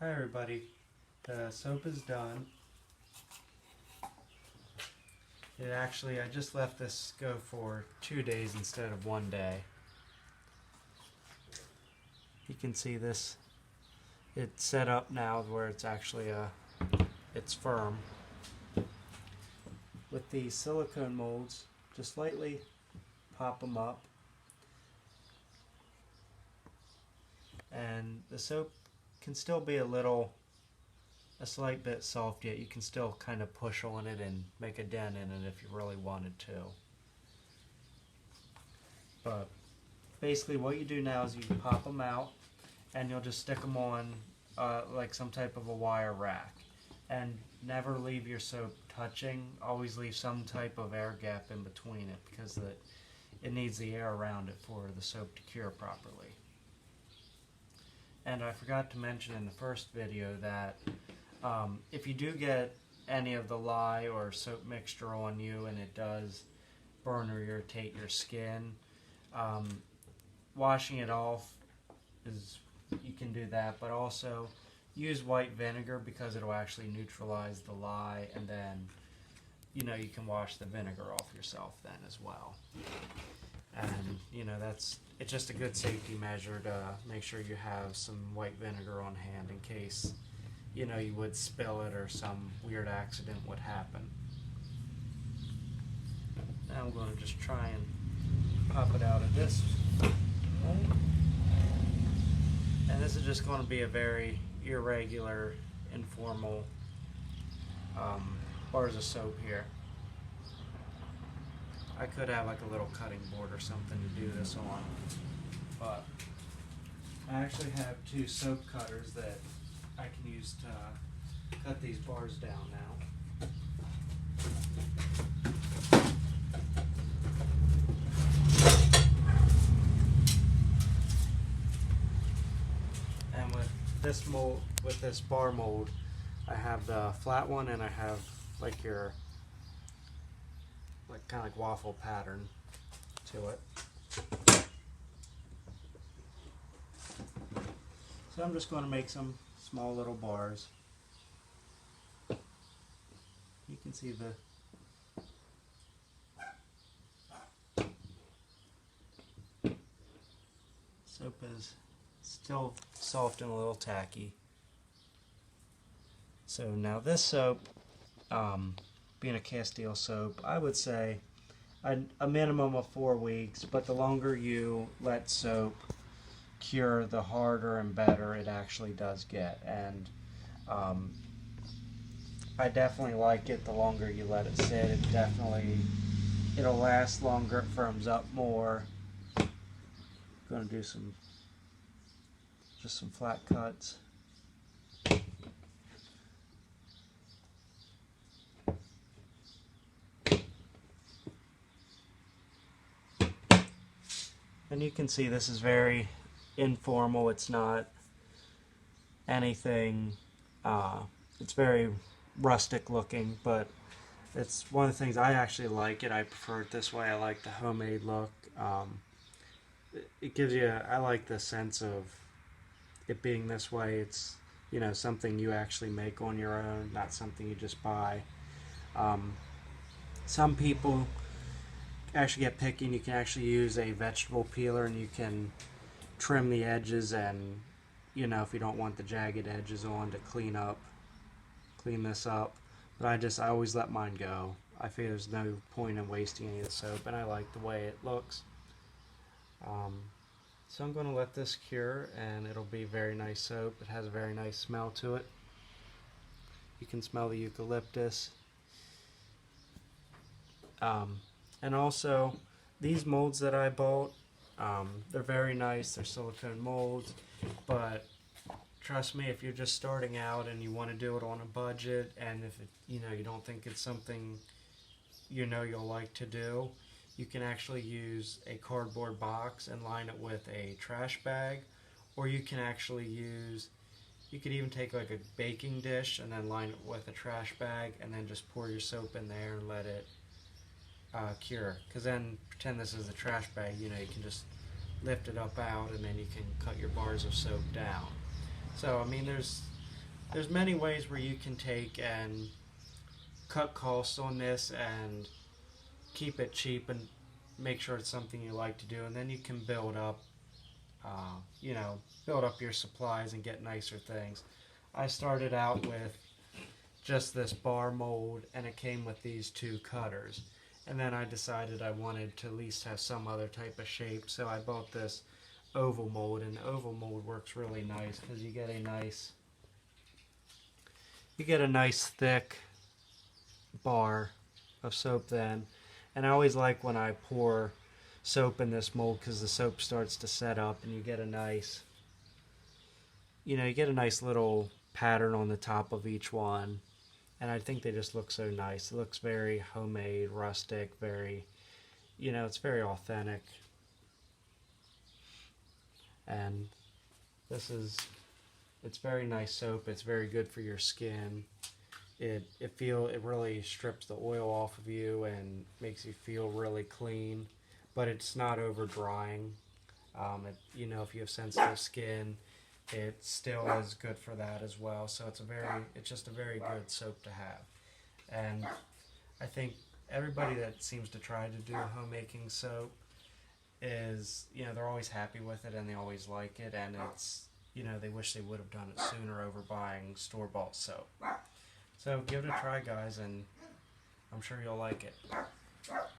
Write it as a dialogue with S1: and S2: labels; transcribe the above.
S1: Hi everybody, the soap is done. I just left this go for 2 days instead of 1 day. You can see this, it's set up now where it's actually it's firm. With these silicone molds, just lightly pop them up. And the soap can still be a slight bit soft, yet you can still kind of push on it and make a dent in it if you really wanted to. But basically what you do now is you pop them out and you'll just stick them on like some type of a wire rack. And never leave your soap touching, always leave some type of air gap in between it because it needs the air around it for the soap to cure properly. And I forgot to mention in the first video that if you do get any of the lye or soap mixture on you and it does burn or irritate your skin, washing it off you can do that, but also use white vinegar because it'll actually neutralize the lye, and then you can wash the vinegar off yourself then as well. And it's just a good safety measure to make sure you have some white vinegar on hand in case you would spill it or some weird accident would happen. Now I'm going to just try and pop it out of this mold. And this is just going to be a very irregular, informal bars of soap here. I could have like a little cutting board or something to do this on, but I actually have 2 soap cutters that I can use to cut these bars down now. And with this bar mold, I have the flat one and I have like kind of like waffle pattern to it. So I'm just going to make some small little bars. You can see the soap is still soft and a little tacky. So now this soap, being a Castile soap, I would say a minimum of 4 weeks, but the longer you let soap cure, the harder and better it actually does get. And I definitely like it the longer you let it sit. It'll last longer, it firms up more. I'm going to do just some flat cuts. And you can see this is very informal. It's not anything, it's very rustic looking, but it's one of the things I actually like it. I prefer it this way. I like the homemade look. It gives you, I like the sense of it being this way. It's, something you actually make on your own, not something you just buy. Some people actually get picky and you can actually use a vegetable peeler and you can trim the edges, and if you don't want the jagged edges on, to clean this up. But I always let mine go. I feel there's no point in wasting any of the soap, and I like the way it looks. So I'm going to let this cure, and it'll be very nice soap. It has a very nice smell to it. You can smell the eucalyptus. And also, these molds that I bought, they're very nice. They're silicone molds, but trust me, if you're just starting out and you want to do it on a budget, and if you don't think it's something you'll like to do, you can actually use a cardboard box and line it with a trash bag, or you can actually you could even take like a baking dish and then line it with a trash bag and then just pour your soap in there and let it cure. Because then, pretend this is a trash bag, you can just lift it up out and then you can cut your bars of soap down. So I mean, there's there's many ways where you can take and cut costs on this and keep it cheap and make sure it's something you like to do, and then you can build up, build up your supplies and get nicer things. I started out with just this bar mold, and it came with these two cutters. And then I decided I wanted to at least have some other type of shape, so I bought this oval mold, and the oval mold works really nice because you get a nice thick bar of soap then. And I always like when I pour soap in this mold because the soap starts to set up, and you get a nice little pattern on the top of each one. And I think they just look so nice. It looks very homemade, rustic, very, it's very authentic. And it's very nice soap. It's very good for your skin. It really strips the oil off of you and makes you feel really clean, but it's not over drying. If you have sensitive skin, it still is good for that as well. So it's just a very good soap to have. And I think everybody that seems to try to do homemaking soap is, they're always happy with it and they always like it, and it's, they wish they would have done it sooner over buying store-bought soap. So give it a try, guys, and I'm sure you'll like it.